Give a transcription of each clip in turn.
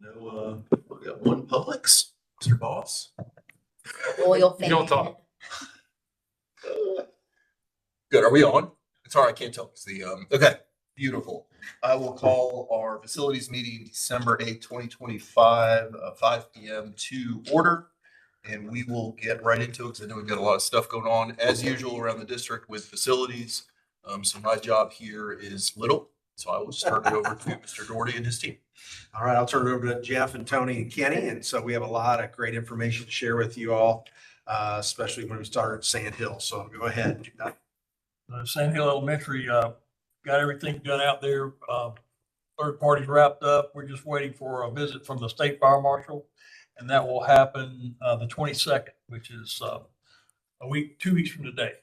No, we got one Publix, Mr. Boss. Loyal You don't fan. talk. Good. Are we on? Sorry, I can't tell. It's the okay. Beautiful. I will call our facilities meeting December 8th, 2025, 5 p.m. to order. And we will get right into it because I know we've got a lot of stuff going on as usual around the district with facilities. So my job here is little. So I will just turn it over to Mr. Doherty and his team. All right, I'll turn it over to Jeff and Tony and Kenny. And so we have a lot of great information to share with you all, especially when we start at Sand Hill. So go ahead. Sand Hill Elementary, got everything done out there. Third party's wrapped up. We're just waiting for a visit from the state fire marshal. And that will happen, the 22nd, which is, a week, 2 weeks from today.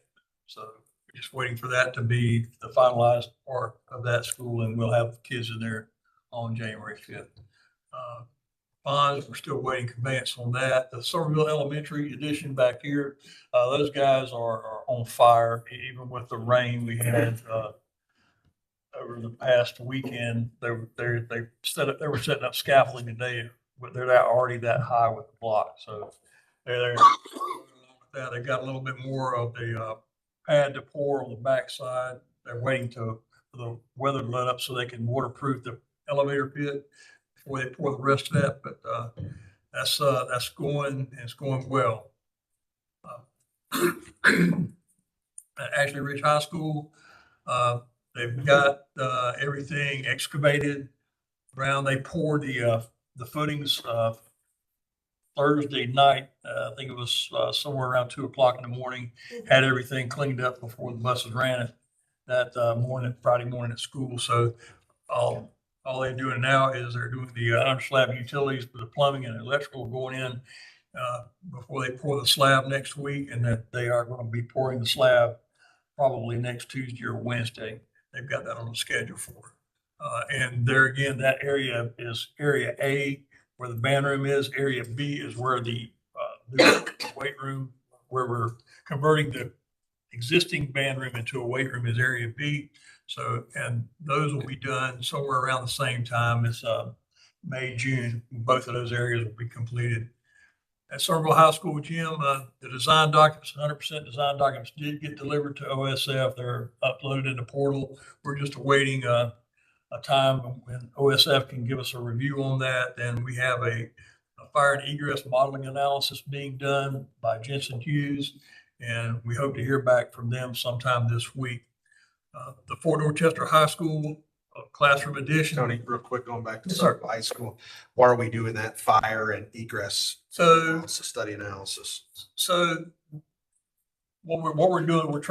So we're just waiting for that to be the finalized part of that school, and we'll have kids in there on January 5th. Bonds, we're still waiting conveyance on that. The Somerville Elementary edition back here, those guys are on fire, even with the rain we had, over the past weekend. They were setting up scaffolding today, but they're already that high with the block. So they're that. They got a little bit more of the pad to pour on the backside. They're waiting for the weather to let up so they can waterproof the elevator pit before they pour the rest of that. But that's going, and it's going well. At Ashley Ridge High School, they've got everything excavated around. They poured the footings Thursday night. I think it was somewhere around 2 o'clock in the morning. Had everything cleaned up before the buses ran it that morning, Friday morning at school. So all they're doing now is they're doing the under slab utilities for the plumbing and electrical going in before they pour the slab next week, and that they are going to be pouring the slab probably next Tuesday or Wednesday. They've got that on the schedule for. And there again, that area is area A, where the band room is. Area B is where the weight room, where we're converting the existing band room into a weight room, is area B. So, and those will be done somewhere around the same time as May, June. Both of those areas will be completed. At Somerville High School gym, the design documents, 100% design documents did get delivered to OSF. They're uploaded in the portal. We're just awaiting a time when OSF can give us a review on that. Then we have a fire and egress modeling analysis being done by Jensen Hughes, and we hope to hear back from them sometime this week. The Fort Dorchester High School classroom edition. Tony, real quick, going back to Yes, sir. High School. Why are we doing that fire and egress study analysis? So what we're doing, we're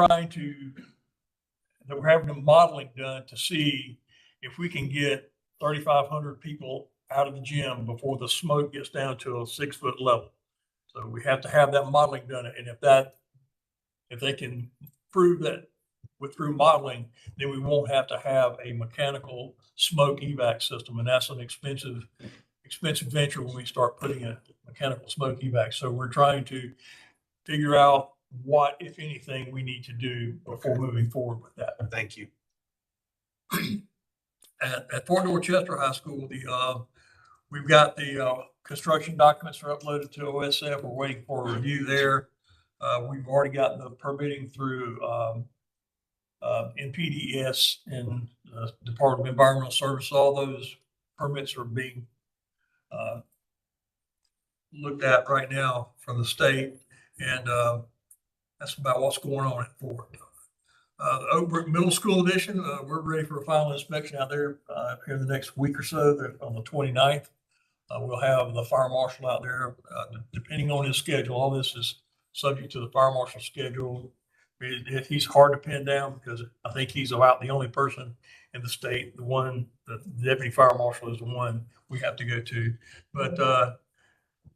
having the modeling done to see if we can get 3,500 people out of the gym before the smoke gets down to a 6-foot level. So we have to have that modeling done. And if they can prove that through modeling, then we won't have to have a mechanical smoke evac system. And that's an expensive venture when we start putting a mechanical smoke evac. So we're trying to figure out what, if anything, we need to do before moving forward with that. Thank you. At Fort Dorchester High School, we've got the construction documents are uploaded to OSF. We're waiting for a review there. We've already gotten the permitting through NPDES and Department of Environmental Services. All those permits are being looked at right now from the state, and that's about what's going on at Fort. The Oak Brook Middle School edition, we're ready for a final inspection out there here in the next week or so. On the 29th, we'll have the fire marshal out there, depending on his schedule. All this is subject to the fire marshal's schedule. He's hard to pin down because I think he's about the only person in the state. The deputy fire marshal is the one we have to go to. But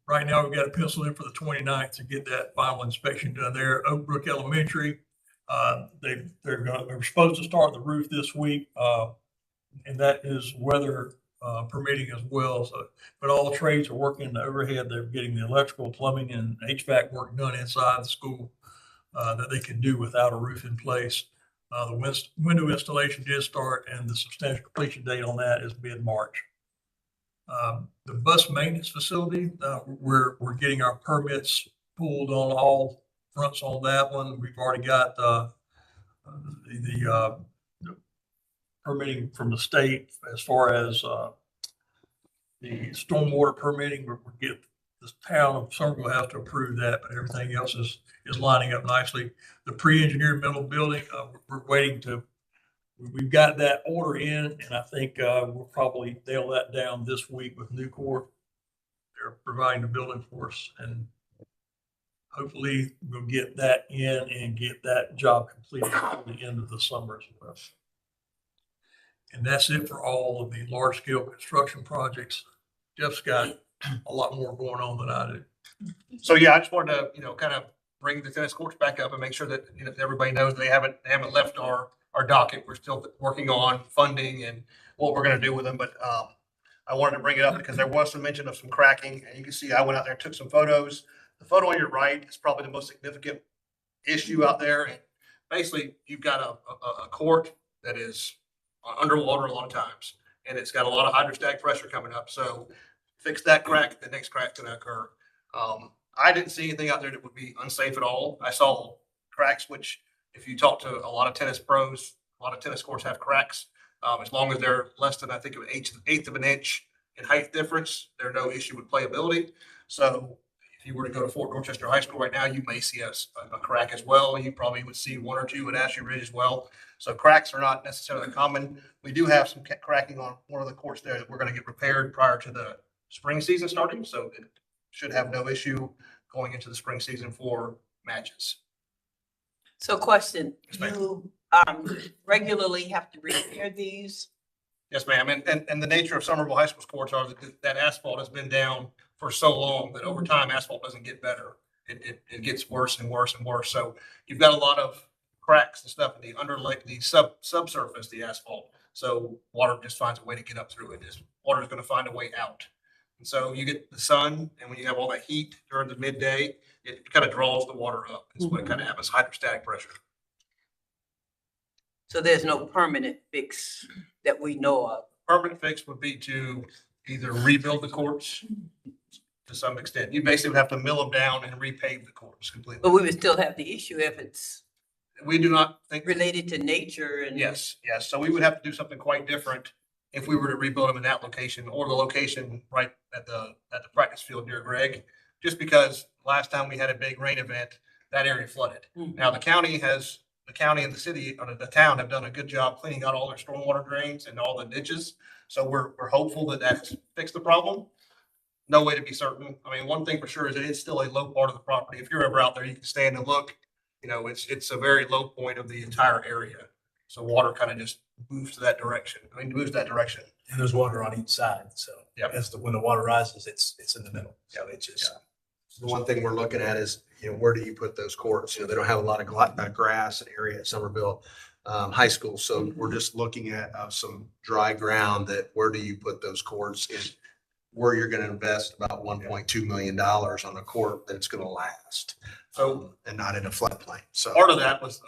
right now we've got a pencil in for the 29th to get that final inspection done there. Oak Brook Elementary, they're supposed to start the roof this week, and that is weather permitting as well. So, but all the trades are working the overhead. They're getting the electrical, plumbing, and HVAC work done inside the school that they can do without a roof in place. The window installation did start, and the substantial completion date on that is mid-March. The bus maintenance facility, we're getting our permits pulled on all fronts on that one. We've already got the permitting from the state as far as the stormwater permitting. We're getting the town of Somerville has to approve that, but everything else is lining up nicely. The pre-engineered metal building, we're waiting to. We've got that order in, and I think we'll probably nail that down this week with Nucor. They're providing the building for us, and hopefully we'll get that in and get that job completed before the end of the summer as well. And that's it for all of the large scale construction projects. Jeff's got a lot more going on than I do. So yeah, I just wanted to, kind of bring the tennis courts back up and make sure that, everybody knows they haven't left our docket. We're still working on funding and what we're going to do with them. But, I wanted to bring it up because there was some mention of some cracking, and you can see I went out there and took some photos. The photo on your right is probably the most significant issue out there. And basically you've got a court that is underwater a lot of times, and it's got a lot of hydrostatic pressure coming up. So fix that crack, the next crack's going to occur. I didn't see anything out there that would be unsafe at all. I saw cracks, which if you talk to a lot of tennis pros, a lot of tennis courts have cracks. As long as they're less than, I think, an eighth of an inch in height difference, there's no issue with playability. So if you were to go to Fort Dorchester High School right now, you may see a crack as well. You probably would see one or two at Ashley Ridge as well. So cracks are not necessarily common. We do have some cracking on one of the courts there that we're going to get repaired prior to the spring season starting. So it should have no issue going into the spring season for matches. So question, Yes, ma'am. you regularly have to repair these? Yes, ma'am. And the nature of Somerville High School's courts are that asphalt has been down for so long that over time asphalt doesn't get better. It gets worse and worse and worse. So you've got a lot of cracks and stuff in the subsurface, the asphalt. So water just finds a way to get up through it. Water is going to find a way out. And so you get the sun, and when you have all that heat during the midday, it kind of draws the water up. It's what kind of happens, hydrostatic pressure. So there's no permanent fix that we know of? Permanent fix would be to either rebuild the courts to some extent. You basically would have to mill them down and repave the courts completely. But we would still have the issue if it's We do not think. related to nature and. Yes. So we would have to do something quite different if we were to rebuild them in that location or the location right at the practice field near Greg, just because last time we had a big rain event, that area flooded. Mhm. Now the county and the city or the town have done a good job cleaning out all their stormwater drains and all the ditches. So we're hopeful that that's fixed the problem. No way to be certain. I mean, one thing for sure is that it's still a low part of the property. If you're ever out there, you can stand and look, it's a very low point of the entire area. So water kind of just moves to that direction. Moves that direction. And there's water on each side, so Yep. when the water rises, it's in the middle. So Yeah. it's just, The one thing we're looking at is, where do you put those courts? They don't have a lot of grass and area at Somerville High School. So we're just looking at some dry ground where do you put those courts in? Where you're going to invest about $1.2 million on a court that's going to last. So and not in a floodplain. So part of that was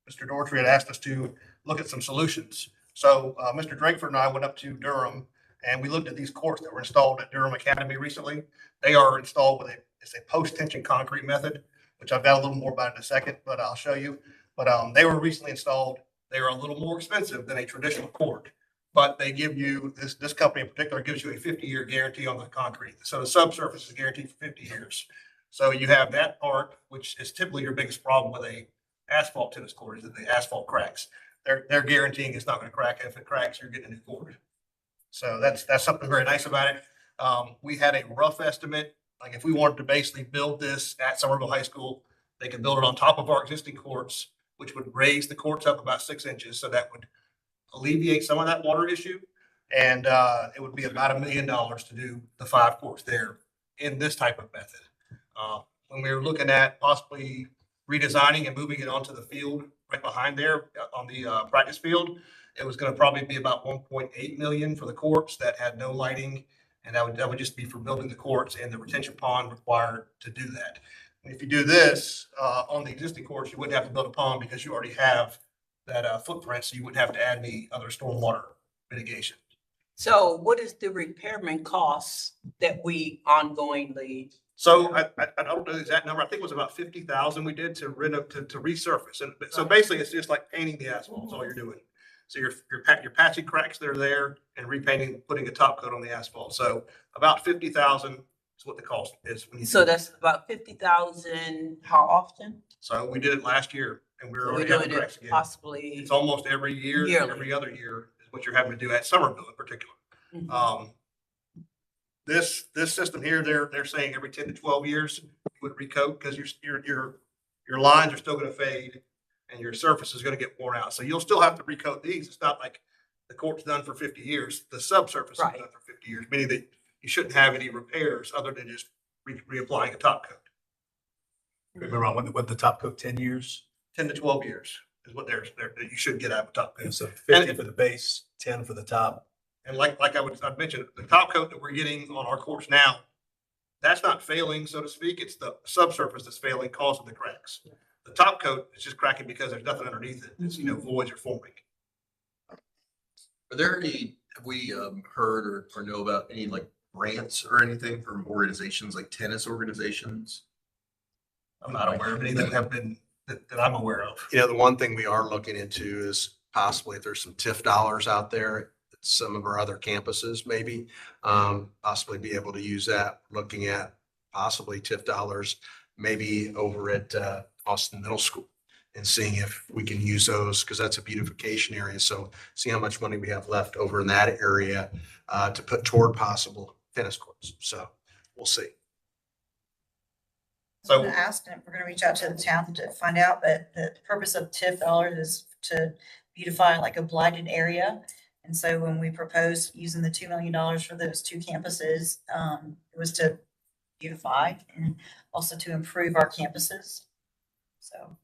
Mr. Dortry had asked us to look at some solutions. So Mr. Drakeford and I went up to Durham and we looked at these courts that were installed at Durham Academy recently. They are installed with it's a post-tension concrete method, which I've got a little more about in a second, but I'll show you. But they were recently installed. They are a little more expensive than a traditional court, but they give you, this company in particular gives you a 50-year guarantee on the concrete. So the subsurface is guaranteed for 50 years. So you have that part, which is typically your biggest problem with a asphalt tennis court, is that the asphalt cracks. They're guaranteeing it's not going to crack. If it cracks, you're getting a new court. So that's something very nice about it. We had a rough estimate. Like if we wanted to basically build this at Somerville High School, they could build it on top of our existing courts, which would raise the courts up about 6 inches. So that would alleviate some of that water issue. And it would be about $1 million to do the 5 courts there in this type of method. When we were looking at possibly redesigning and moving it onto the field right behind there on the practice field, it was going to probably be about 1.8 million for the courts that had no lighting. And that would just be for building the courts and the retention pond required to do that. And if you do this on the existing courts, you wouldn't have to build a pond because you already have that footprint. So you wouldn't have to add any other stormwater mitigation. So what is the repairman costs that we ongoingly? So I don't know the exact number. I think it was about 50,000 we did to to resurface. And so basically it's just like painting the asphalt. That's all you're doing. So you're patching cracks that are there and repainting, putting a top coat on the asphalt. So about 50,000 is what the cost is. When you So do it. that's about 50,000. How often? So we did it last year and we're We're already having doing cracks it again. possibly. It's almost every year, Yearly. every other year is what you're having to do at Somerville in particular. Mhm. This system here, they're saying every 10 to 12 years, you would recoat because your lines are still gonna fade and your surface is gonna get worn out. So you'll still have to recoat these. It's not like the court's done for 50 years. The subsurface is Right. done for 50 years, meaning that you shouldn't have any repairs other than just reapplying a top coat. Remember what the top coat 10 years? 10 to 12 years is what you should get out of a top And coat. so 50 for the base, 10 for the top. And like I'd mentioned, the top coat that we're getting on our course now, that's not failing, so to speak. It's the subsurface that's failing, causing the cracks. The top coat is just cracking because there's nothing underneath it. It's, voids are forming. Are there any, have we heard or know about any like grants or anything from organizations like tennis organizations? I'm not aware of any that have been, that I'm aware of. You know, the one thing we are looking into is possibly if there's some TIF dollars out there, at some of our other campuses, maybe, possibly be able to use that, looking at possibly TIF dollars, maybe over at Austin Middle School and seeing if we can use those, because that's a beautification area. So see how much money we have left over in that area to put toward possible tennis courts. So we'll see. So- I asked, and we're gonna reach out to the town to find out, but the purpose of TIF dollars is to beautify like a blighted area. And so when we proposed using the $2 million for those two campuses, it was to beautify and also to improve our campuses. So.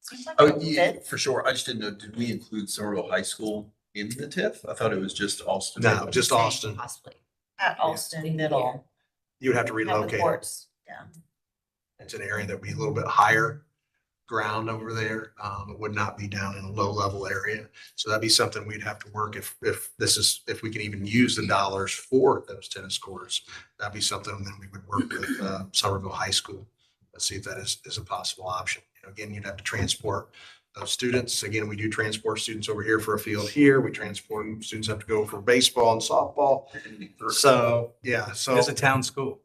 Seems like Oh, it'll yeah, fit. for sure. I just didn't know, did we include Somerville High School in the TIF? I thought it was just Austin. No, just Austin. Possibly. At Austin Middle. You would have to Have the relocate. courts, yeah. It's an area that would be a little bit higher ground over there. It would not be down in a low level area. So that'd be something we'd have to work if if we can even use the dollars for those tennis courts. That'd be something then we would work with Somerville High School. Let's see if that is a possible option. Again, you'd have to transport those students. Again, we do transport students over here for a field here. We transport them. Students have to go for baseball and softball. So, yeah, so. It's a town school.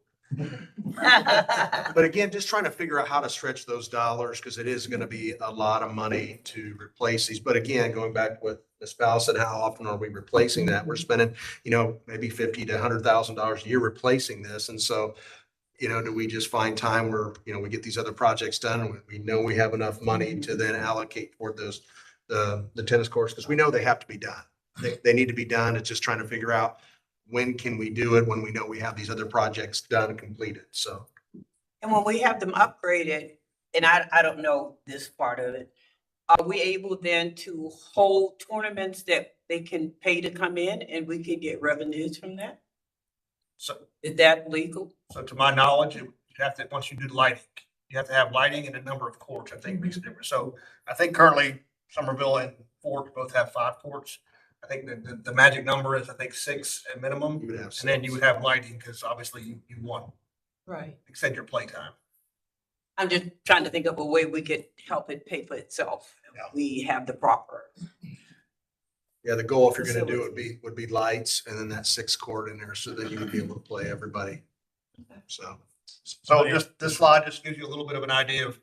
But again, just trying to figure out how to stretch those dollars because it is going to be a lot of money to replace these. But again, going back to what Ms. Powell said, how often are we replacing that? We're spending, maybe $50,000 to $100,000 a year replacing this. And so, do we just find time where, we get these other projects done and we know we have enough money to then allocate toward those, the tennis courts? Because we know they have to be done. They need to be done. It's just trying to figure out when can we do it when we know we have these other projects done and completed. So. And when we have them upgraded, and I don't know this part of it, are we able then to hold tournaments that they can pay to come in and we can get revenues from that? So, Is that legal? so to my knowledge, you have to, once you do lighting, you have to have lighting and a number of courts, I think makes a difference. So I think currently Somerville and Fort both have 5 courts. I think the magic number is, I think 6 at minimum. You would have And then you would have lighting because obviously you want Right. to extend your playtime. I'm just trying to think of a way we could help it pay for itself. Yeah. We have the proper. Yeah, the goal, if you're gonna do it, would be lights and then that 6 court in there so that you would be able to play everybody. So. So just this slide just gives you a little bit of an idea of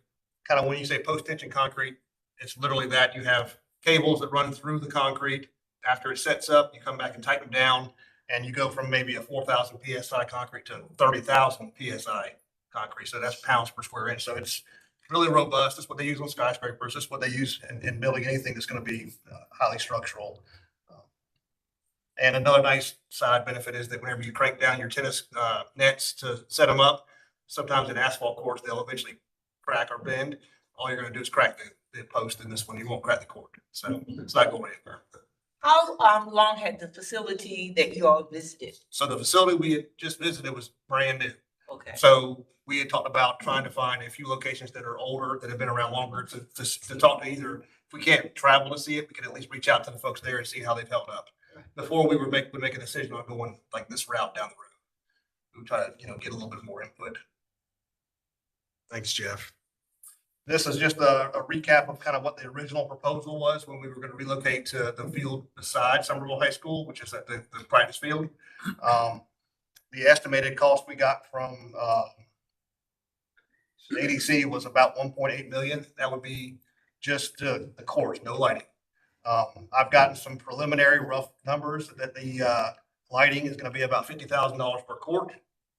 kind of when you say post-tension concrete, it's literally that you have cables that run through the concrete. After it sets up, you come back and tighten them down and you go from maybe a 4,000 PSI concrete to 30,000 PSI concrete. So that's pounds per square inch. So it's really robust. That's what they use on skyscrapers. That's what they use in building anything that's going to be highly structural. And another nice side benefit is that whenever you crank down your tennis nets to set them up, sometimes in asphalt courts, they'll eventually crack or bend. All you're going to do is crack the post in this one. You won't crack the court. So it's not going anywhere. How long had the facility that you all visited? So the facility we had just visited was brand new. Okay. So we had talked about trying to find a few locations that are older, that have been around longer to talk to either, if we can't travel to see it, we can at least reach out to the folks there and see how they've held up. before we would make a decision on going like this route down the road. We would try to, get a little bit more input. Thanks, Jeff. This is just a recap of kind of what the original proposal was when we were going to relocate to the field beside Somerville High School, which is at the practice field. The estimated cost we got from ADC was about 1.8 million. That would be just the course, no lighting. I've gotten some preliminary rough numbers that the lighting is going to be about $50,000 per court.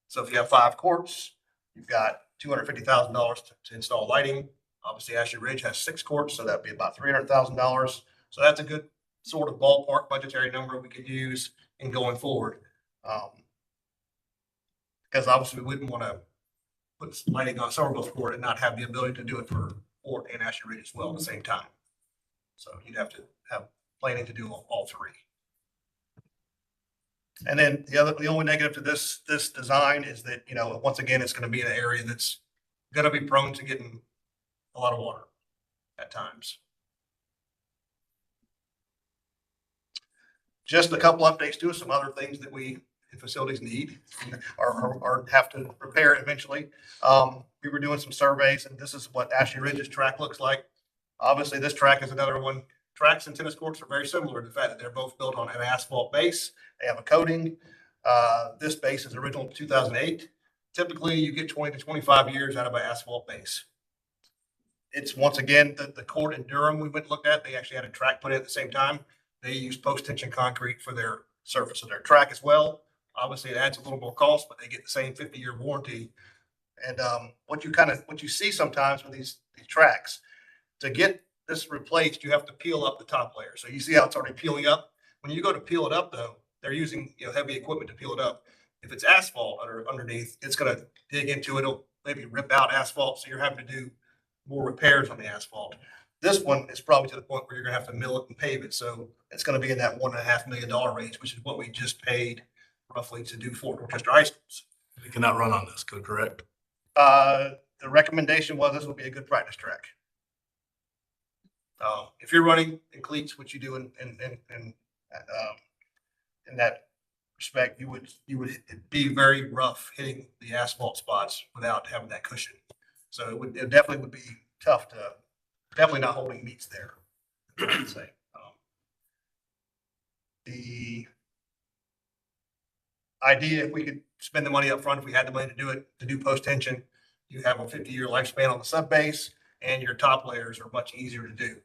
So if you have 5 courts, you've got $250,000 to install lighting. Obviously, Ashley Ridge has 6 courts, so that'd be about $300,000. So that's a good sort of ballpark budgetary number we could use in going forward. Because obviously we wouldn't want to put lighting on Somerville's court and not have the ability to do it for Fort and Ashley Ridge as well at the same time. So you'd have to have planning to do all 3. And then the only negative to this design is that, once again, it's going to be in an area that's going to be prone to getting a lot of water at times. Just a couple updates to some other things that facilities need or have to repair eventually. We were doing some surveys, and this is what Ashley Ridge's track looks like. Obviously, this track is another one. Tracks and tennis courts are very similar in the fact that they're both built on an asphalt base. They have a coating. This base is original 2008. Typically, you get 20 to 25 years out of an asphalt base. It's once again the court in Durham we went and looked at. They actually had a track put in at the same time. They used post-tension concrete for their surface of their track as well. Obviously, it adds a little more cost, but they get the same 50-year warranty. And what you see sometimes with these tracks, to get this replaced, you have to peel up the top layer. So you see how it's already peeling up. When you go to peel it up, though, they're using heavy equipment to peel it up. If it's asphalt underneath, it's going to dig into it. It'll maybe rip out asphalt, so you're having to do more repairs on the asphalt. This one is probably to the point where you're going to have to mill it and pave it. So it's going to be in that $1.5 million range, which is what we just paid roughly to do Fort Dorchester High Schools. We cannot run on this code, correct? The recommendation was this would be a good practice track. If you're running in cleats, which you do in that respect, you would be very rough hitting the asphalt spots without having that cushion. So it definitely would be tough to definitely not holding meets there. I would say the idea, if we could spend the money up front, if we had the money to do it, to do post tension, you have a 50-year lifespan on the sub base, and your top layers are much easier to do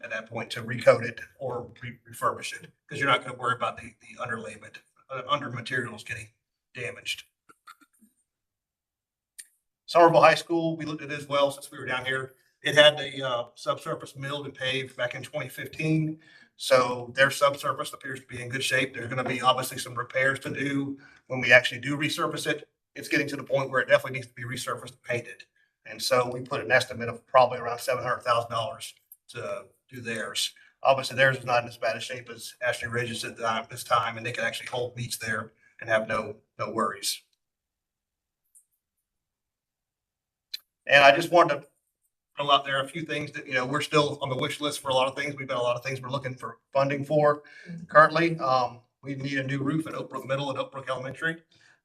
at that point to recoat it or refurbish it, because you're not going to worry about the underlayment, under materials getting damaged. Somerville High School, we looked at it as well since we were down here. It had the subsurface milled and paved back in 2015. So their subsurface appears to be in good shape. There's going to be obviously some repairs to do when we actually do resurface it. It's getting to the point where it definitely needs to be resurfaced and painted. And so we put an estimate of probably around $700,000 to do theirs. Obviously, theirs is not in as bad a shape as Ashley Ridge's at this time, and they can actually hold meets there and have no worries. And I just wanted to throw out there a few things that, we're still on the wish list for a lot of things. We've got a lot of things we're looking for funding for currently. We need a new roof at Oak Brook Middle and Oak Brook Elementary.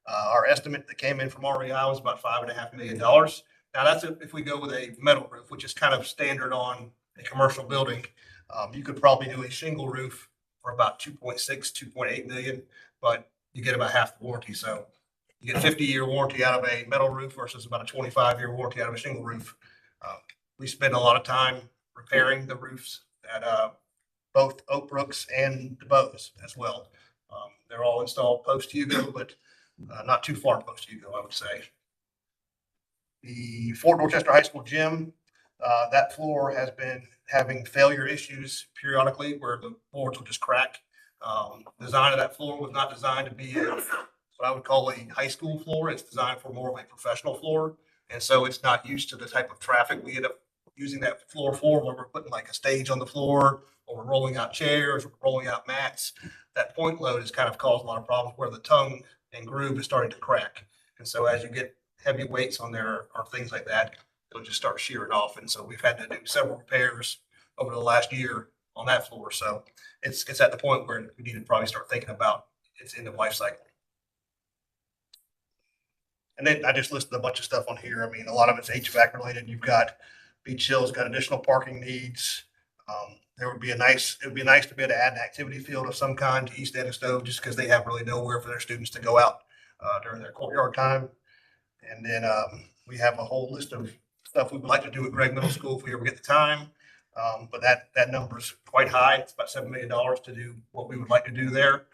Our estimate that came in from REI was about $5.5 million. Now that's if we go with a metal roof, which is kind of standard on a commercial building. You could probably do a shingle roof for about 2.6, 2.8 million, but you get about half the warranty. So you get a 50-year warranty out of a metal roof versus about a 25-year warranty out of a shingle roof. We spend a lot of time repairing the roofs at both Oak Brooks and DuBose as well. They're all installed post-Hugo, but not too far post-Hugo, I would say. The Fort Dorchester High School gym, that floor has been having failure issues periodically where the boards will just crack. Design of that floor was not designed to be what I would call a high school floor. It's designed for more of a professional floor. And so it's not used to the type of traffic we end up using that floor for, when we're putting like a stage on the floor, or we're rolling out chairs, or rolling out mats. That point load has kind of caused a lot of problems where the tongue and groove is starting to crack. And so as you get heavy weights on there or things like that, it'll just start shearing off. And so we've had to do several repairs over the last year on that floor. So it's at the point where we need to probably start thinking about its end of life cycle. And then I just listed a bunch of stuff on here. I mean, a lot of it's HVAC related. You've got Beach Hill's got additional parking needs. It would be nice to be able to add an activity field of some kind to East Edisto, just because they have really nowhere for their students to go out during their courtyard time. And then we have a whole list of stuff we would like to do at Gregg Middle School if we ever get the time. But that number is quite high. It's about $7 million to do what we would like to do there.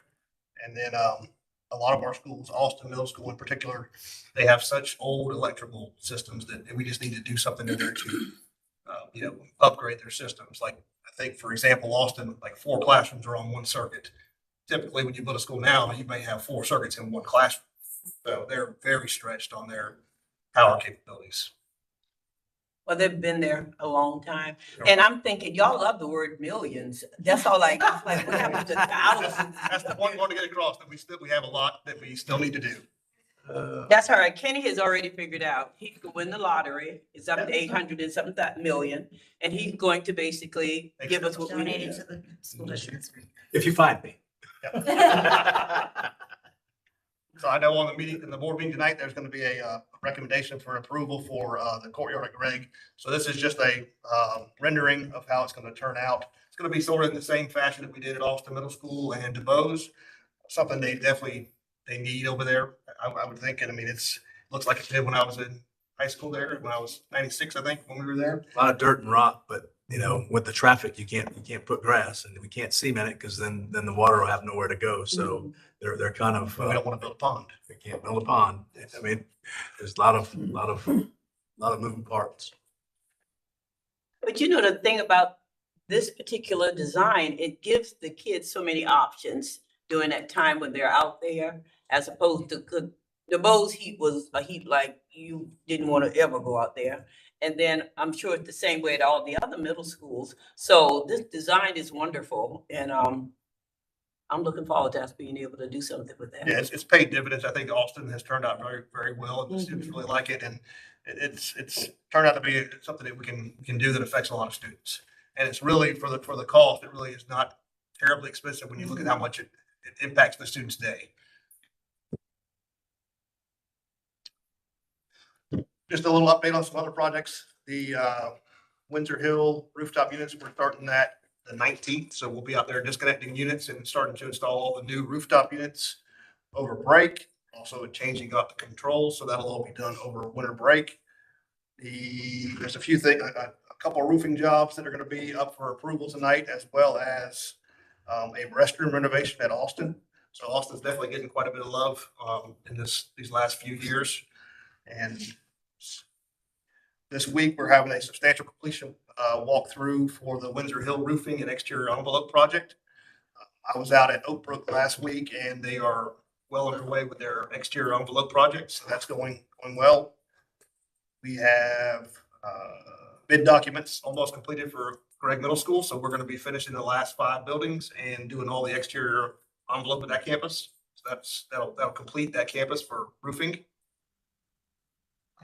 And then a lot of our schools, Austin Middle School in particular, they have such old electrical systems that we just need to do something in there to, upgrade their systems. Like I think, for example, Austin, like 4 classrooms are on one circuit. Typically, when you build a school now, you may have 4 circuits in one classroom. So they're very stretched on their power capabilities. Well, they've been there a long time. And I'm thinking, y'all love the word millions. That's all like, it's like, what happened to thousands? That's the point we want to get across, that we have a lot that we still need to do. That's all right. Kenny has already figured out he could win the lottery. It's up to 800 and something million. And he's going to basically give us what we Donate it need. to the school districts. If you find me. So I know on the board meeting tonight, there's going to be a recommendation for approval for the courtyard at Gregg. So this is just a rendering of how it's going to turn out. It's going to be sort of in the same fashion that we did at Austin Middle School and DuBose. Something they need over there, I would think. And I mean, looks like it did when I was in high school there, when I was 96, I think, when we were there. A lot of dirt and rock, but with the traffic, you can't put grass, and we can't cement it because then the water will have nowhere to go. So they're kind of, We don't want to build a pond. they can't build a pond. I mean, there's a lot of moving parts. But the thing about this particular design, it gives the kids so many options during that time when they're out there, as opposed to the Bose heat was a heat like you didn't want to ever go out there. And then I'm sure it's the same way at all the other middle schools. So this design is wonderful. And I'm looking forward to us being able to do something with that. Yeah, it's paid dividends. I think Austin has turned out very, very well, and the students really like it. And it's turned out to be something that we can do that affects a lot of students. And it's really for the cost, it really is not terribly expensive when you look at how much it impacts the student's day. Just a little update on some other projects. The Windsor Hill rooftop units, we're starting that the 19th. So we'll be out there disconnecting units and starting to install all the new rooftop units over break. Also changing up the controls. So that'll all be done over winter break. There's a few things, a couple of roofing jobs that are going to be up for approval tonight, as well as a restroom renovation at Austin. So Austin's definitely getting quite a bit of love in these last few years. And this week, we're having a substantial completion walkthrough for the Windsor Hill roofing and exterior envelope project. I was out at Oak Brook last week, and they are well underway with their exterior envelope project. So that's going well. We have bid documents almost completed for Gregg Middle School. So we're going to be finishing the last 5 buildings and doing all the exterior envelope of that campus. So that'll complete that campus for roofing.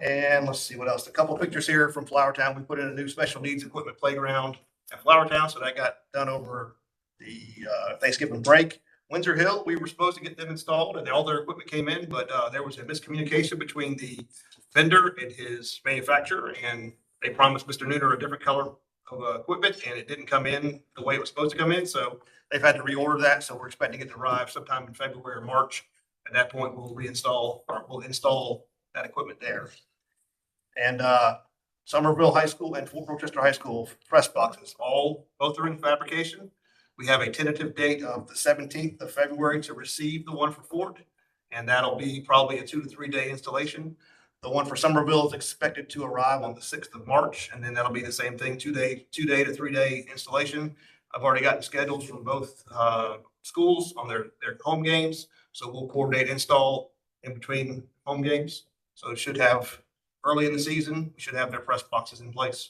And let's see what else. A couple of pictures here from Flowertown. We put in a new special needs equipment playground at Flowertown. So that got done over the Thanksgiving break. Windsor Hill, we were supposed to get them installed and all their equipment came in, but there was a miscommunication between the vendor and his manufacturer, and they promised Mr. Nooner a different color of equipment, and it didn't come in the way it was supposed to come in. So they've had to reorder that. So we're expecting it to arrive sometime in February or March. At that point, we'll install that equipment there. And Somerville High School and Fort Rochester High School press boxes, both are in fabrication. We have a tentative date of the 17th of February to receive the one for Fort, and that'll be probably a 2 to 3 day installation. The one for Somerville is expected to arrive on the 6th of March, and then that'll be the same thing, 2 day to 3 day installation. I've already gotten schedules from both schools on their home games, so we'll coordinate install in between home games. So it should have, early in the season, we should have their press boxes in place.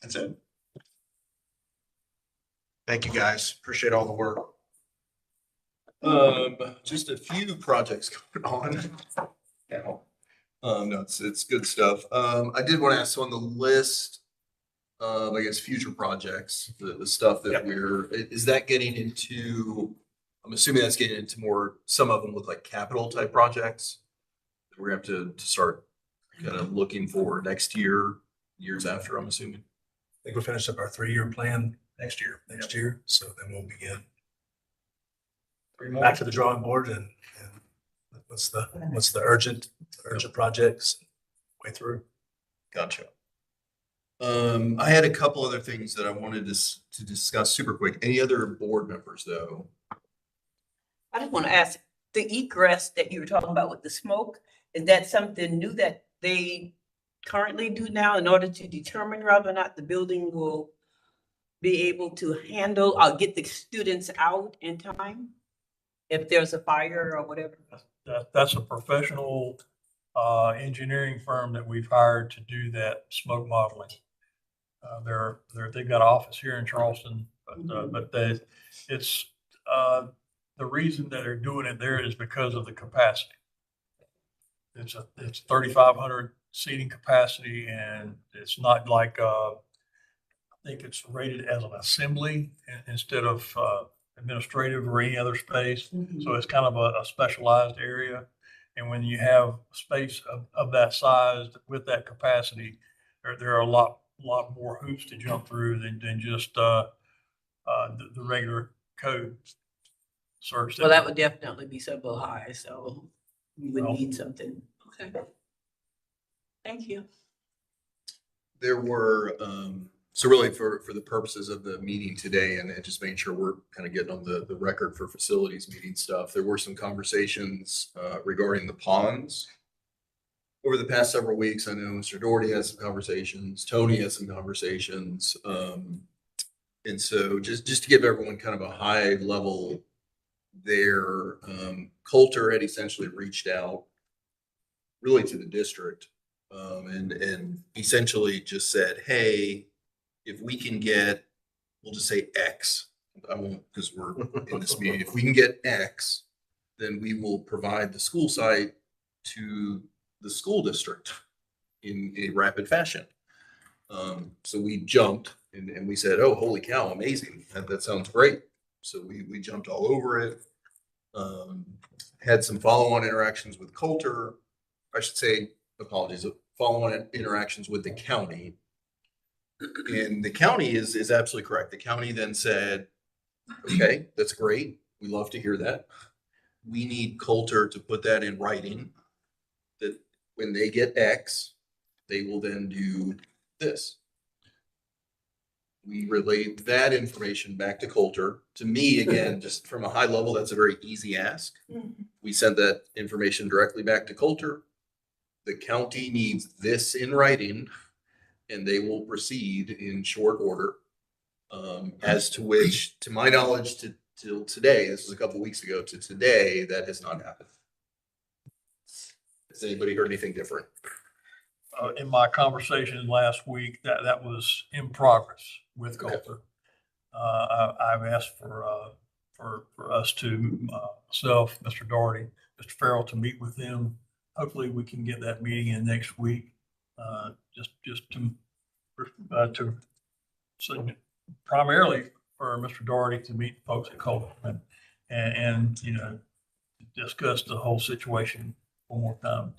That's it. Thank you, guys. Appreciate all the work. Just a few projects going on now. No, it's good stuff. I did want to ask, so on the list of, I guess, future projects, the stuff that Yep. is that getting into, I'm assuming that's getting into more, some of them look like capital type projects. We're gonna have to start kind of looking for next year, years after, I'm assuming. I think we'll finish up our 3-year plan next year. So then we'll begin 3 more? back to the drawing board and what's the urgent projects way through. Gotcha. I had a couple other things that I wanted to discuss super quick. Any other board members though? I just want to ask, the egress that you were talking about with the smoke, is that something new that they currently do now in order to determine whether or not the building will be able to handle or get the students out in time? If there's a fire or whatever? That's a professional engineering firm that we've hired to do that smoke modeling. They've got an office here in Charleston, but it's the reason that they're doing it there is because of the capacity. It's 3,500 seating capacity, and it's not like I think it's rated as an assembly instead of administrative or any other space. So it's kind of a specialized area. And when you have space of that size with that capacity, there are a lot more hoops to jump through than just the regular code search. Well, that would definitely be several high, so we would Well- need something. Okay. Thank you. There were, so really for the purposes of the meeting today and just making sure we're kind of getting on the record for facilities meeting stuff, there were some conversations regarding the ponds. Over the past several weeks, I know Mr. Doherty has some conversations, Tony has some conversations. And so just to give everyone kind of a high level there, Coulter had essentially reached out really to the district. And essentially just said, hey, if we can get, we'll just say X, I won't, because we're in this meeting, if we can get X, then we will provide the school site to the school district in a rapid fashion. So we jumped and we said, oh, holy cow, amazing. That sounds great. So we jumped all over it. Had some follow-on interactions with Coulter. I should say, apologies, follow-on interactions with the county. And the county is absolutely correct. The county then said, okay, that's great. We love to hear that. We need Coulter to put that in writing, that when they get X, they will then do this. We relayed that information back to Coulter. To me, again, just from a high level, that's a very easy ask. We sent that information directly back to Coulter. The county needs this in writing, and they will proceed in short order. As to which, to my knowledge, till today, this was a couple weeks ago, to today, that has not happened. Has anybody heard anything different? In my conversation last week, that was in progress with Coulter. I've asked for us to, myself, Mr. Doherty, Mr. Farrell, to meet with them. Hopefully we can get that meeting in next week, just to so primarily for Mr. Doherty to meet folks at Coulter and discuss the whole situation one more time.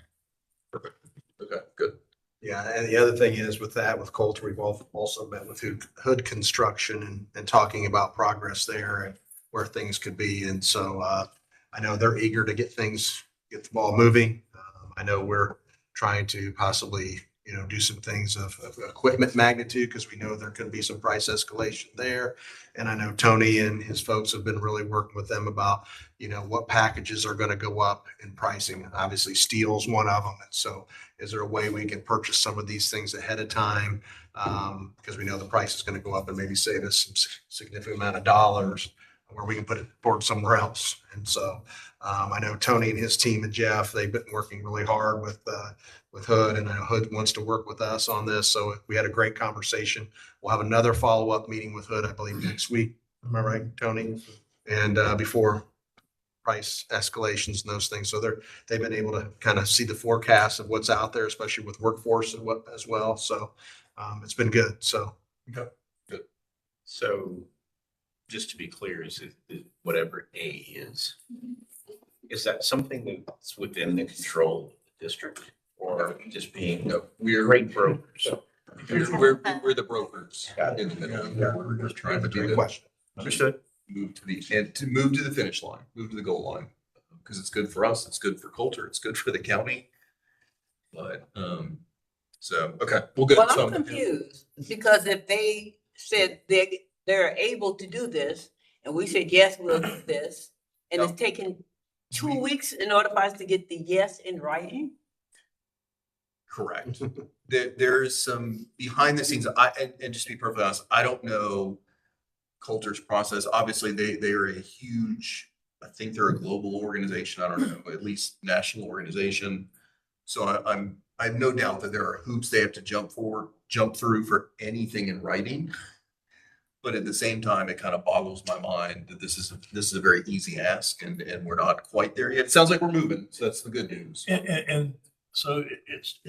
Perfect. Okay, good. Yeah, and the other thing is with Coulter, we've also met with Hood Construction and talking about progress there and where things could be. And so I know they're eager to get the ball moving. I know we're trying to possibly, do some things of equipment magnitude because we know there could be some price escalation there. And I know Tony and his folks have been really working with them about, what packages are going to go up in pricing. And obviously steel's one of them. And so is there a way we can purchase some of these things ahead of time? Because we know the price is going to go up and maybe save us some significant amount of dollars where we can put it toward somewhere else. And so I know Tony and his team and Jeff, they've been working really hard with Hood, and I know Hood wants to work with us on this. So we had a great conversation. We'll have another follow-up meeting with Hood, I believe, next week. Am I right, Tony? And before price escalations and those things. So they've been able to kind of see the forecast of what's out there, especially with workforce and what as well. So it's been good. So So just to be clear, is whatever A is that something that's within the control of the district or just being No, we're, great brokers? we're the brokers Got in it. the middle. We're just trying to be great the, question. Understood. move to the, and to move to the finish line, move to the goal line. Because it's good for us, it's good for Coulter, it's good for the county. But, so, okay, well, good. Well, So I'm confused because if they said they're able to do this and we said, yes, we'll do this. And it's taken 2 weeks in order for us to get the yes in writing. Correct. There is some behind the scenes, and just to be perfectly honest, I don't know Coulter's process. Obviously, they are a huge, I think they're a global organization. I don't know, at least national organization. So I have no doubt that there are hoops they have to jump through for anything in writing. But at the same time, it kind of boggles my mind that this is a very easy ask and we're not quite there yet. It sounds like we're moving, so that's the good news. And so it's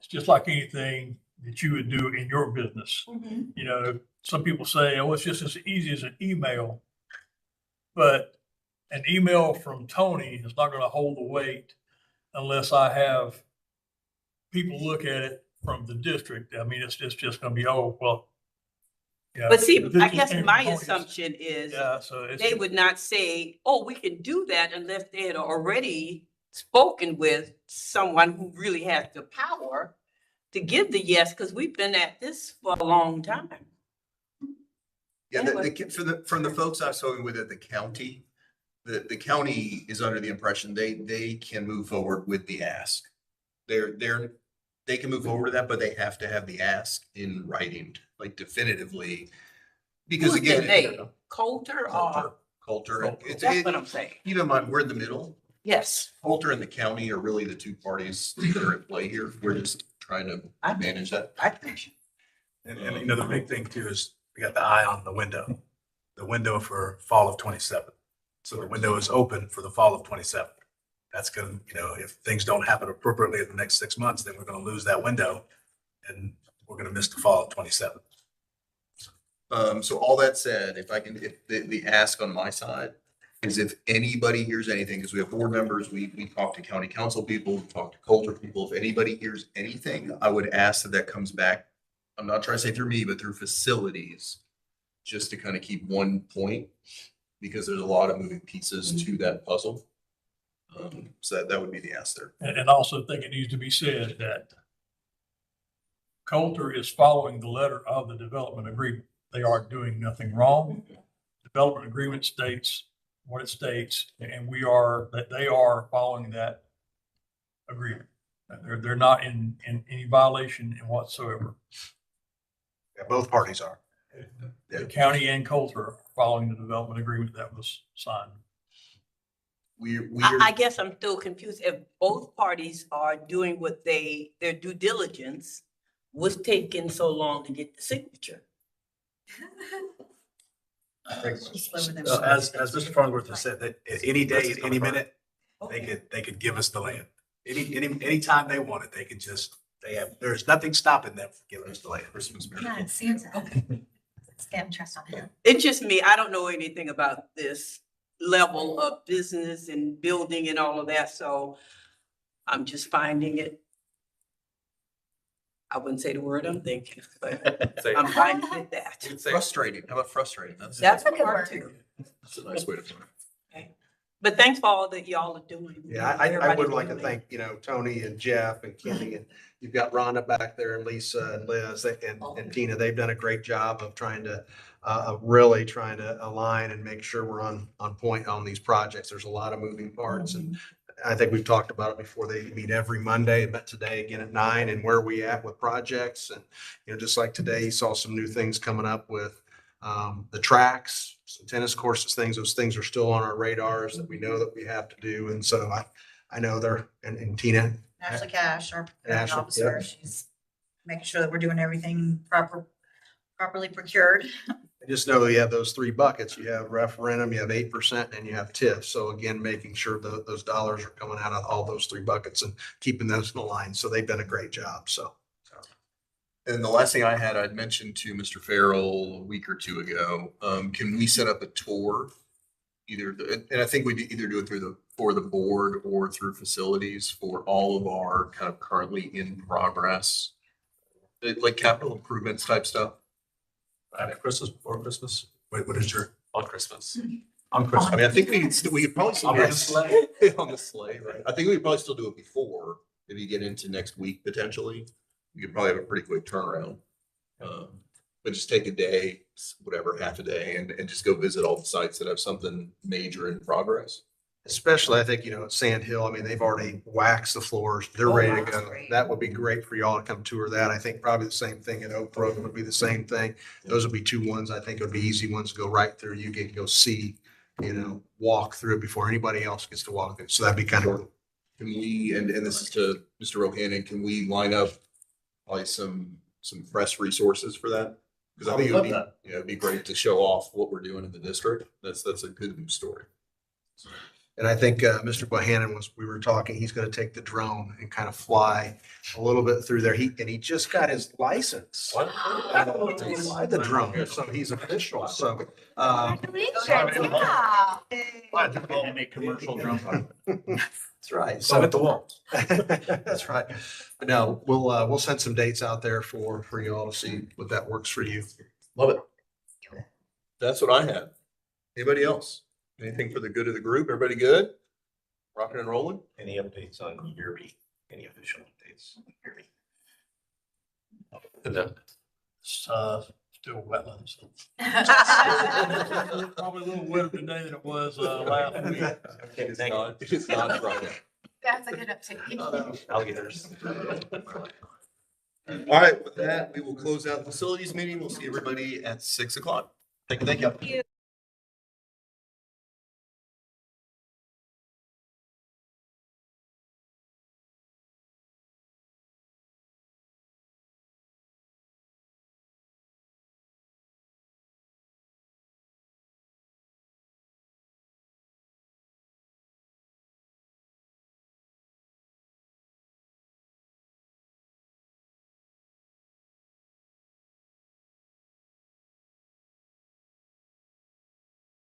just like anything that you would do in your business. You know, some people say, oh, it's just as easy as an email. But an email from Tony is not going to hold the weight unless I have people look at it from the district. I mean, it's just going to be, oh, well. Yeah. But see, This I is guess came my from Tony's. assumption is Yeah, so it's. they would not say, oh, we can do that unless they had already spoken with someone who really has the power to give the yes, because we've been at this for a long time. Yeah, Anyway. from the folks I've spoken with at the county, the county is under the impression they can move forward with the ask. They can move forward with that, but they have to have the ask in writing, like definitively. Because Who's the again, they? Coulter or? Coulter, it's, That's what I'm saying. keep in mind, we're in the middle. Yes. Coulter and the county are really the two parties that are at play here. We're just trying to I- manage that. I think. And you know, the big thing too is we got the eye on the window for fall of 27. So the window is open for the fall of 27. That's gonna, you know, if things don't happen appropriately in the next 6 months, then we're gonna lose that window and we're gonna miss the fall of 27. So all that said, if the ask on my side is if anybody hears anything, because we have board members, we talk to county council people, we talk to Coulter people. If anybody hears anything, I would ask that comes back. I'm not trying to say through me, but through facilities, just to kind of keep one point, because there's a lot of moving pieces to that puzzle. So that would be the ask there. And also think it needs to be said that Coulter is following the letter of the development agreement. They are doing nothing wrong. Development agreement states what it states, and they are following that agreement. They're not in any violation whatsoever. Yeah, both parties are. The county and Coulter are following the development agreement that was signed. I guess I'm still confused. If both parties are doing what their due diligence was taking so long to get the signature. Slower than- As Mr. Farnsworth has said, that at any day, at any minute, they could give us the land. Anytime they want it, they could just, there's nothing stopping them from giving us the land. Yeah, it's Santa. Scam trust on him. It's just me. I don't know anything about this level of business and building and all of that, so I'm just finding it. I wouldn't say the word I'm thinking, but I'm finding it that. Frustrating. How about frustrating? That's a a good part word. too. That's a nice way to put it. But thanks for all that y'all are doing. Yeah, I Everybody would like to doing. thank, Tony and Jeff and Kenny, and you've got Rhonda back there and Lisa and Liz and Tina. They've done a great job of really trying to align and make sure we're on point on these projects. There's a lot of moving parts, and I think we've talked about it before. They meet every Monday, met today again at 9, and where are we at with projects? And, just like today, you saw some new things coming up with the tracks, some tennis courses, those things are still on our radars that we know that we have to do. And so I know and Tina. Ashley Cash, our procurement Ashley, officer, she's making sure that we're doing everything properly procured. Just know you have those three buckets. You have referendum, you have 8%, and you have TIF. So again, making sure that those dollars are coming out of all those three buckets and keeping those in line. So they've done a great job. So. And the last thing I had, I'd mentioned to Mr. Farrell a week or two ago, can we set up a tour? And I think we either do it for the board or through facilities for all of our kind of currently in progress, like capital improvements type stuff. At Christmas, before Christmas. Wait, what is your? On Christmas. On I Christmas. mean, I think we could probably still On do the it sleigh. on the sleigh, right? I think we could probably still do it before, if you get into next week potentially. We could probably have a pretty quick turnaround. But just take a day, whatever, half a day, and just go visit all the sites that have something major in progress. Especially, I think, at Sand Hill, I mean, they've already waxed the floors. They're Oh, ready to that's go. great. That would be great for y'all to come tour that. I think probably the same thing at Oak Brook would be the same thing. Those would be two ones I think would be easy ones to go right through. You get to go see, walk through it before anybody else gets to walk through. So that'd be kind of, Can we, and this is to Mr. Rohannon, can we line up probably some press resources for that? Because I think it would be, it'd be great to show off what we're doing in the district. That's a good news story. and I think Mr. Bohannon we were talking, he's going to take the drone and kind of fly a little bit through there. He just got his license. To fly the drone, so he's official. So, Make commercial drone. that's right. So at the wall. That's right. But no, we'll send some dates out there for you all to see what that works for you. Love it. That's what I had. Anybody else? Anything for the good of the group? Everybody good? Rocking and rolling? Any updates on Yerby? Any official updates? on Yerby? It's, still wetlands. Probably a little wetter today than it was, last week. It's not dry. That's a good update. Alligators. All right, with that, we will close out the facilities meeting. We'll see everybody at 6 o'clock. Thank you.